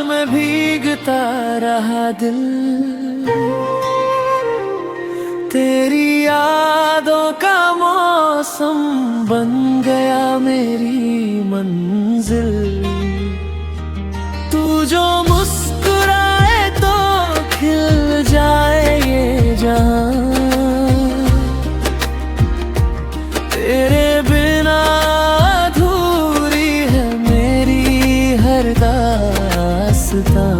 में भीगता रहा दिल, तेरी यादों का मौसम बन गया मेरी मंजिल। तू जो मुस्कुराए तो खिल जाए ये जहां, तेरे बिना अधूरी है मेरी हर दास्तां।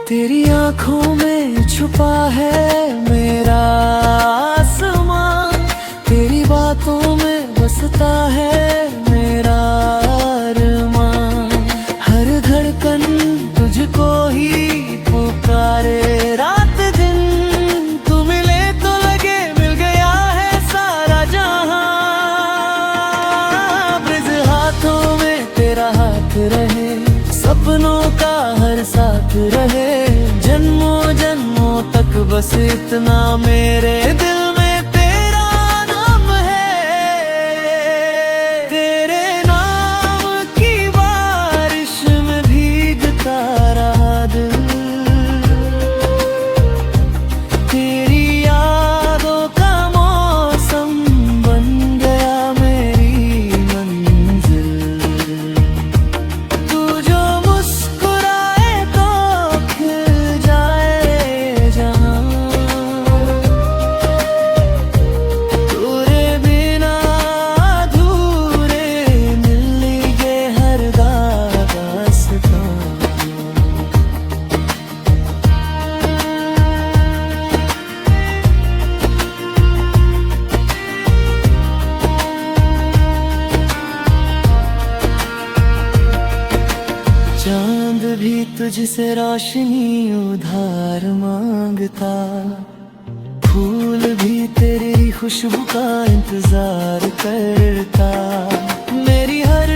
तेरी आँखों में छुपा है मेरा आसमां, तेरी बातों में बसता है मेरा अरमां। हर धड़कन तुझको ही पुकारे रात दिन, तू मिले तो लगे मिल गया है सारा जहां। ब्रिज हाथों में तेरा हाथ रहे, सपनों का हर साथ रहे, जन्मों जन्मों तक बस इतना मेरे दिल में तेरा नाम है। तेरे नाम की बारिश में भीगता रहा दिल, तेरी यादों का मौसम बन गया मेरी मंजिल। तू जो मुस्कुराए तो खिल जाए जहां, तेरे बिना अधूरे मिल गए हर दास्तां। चांद भी तुझसे रोशनी उधार मांगता, फूल भी तेरी खुशबू का इंतजार करता। मेरी हर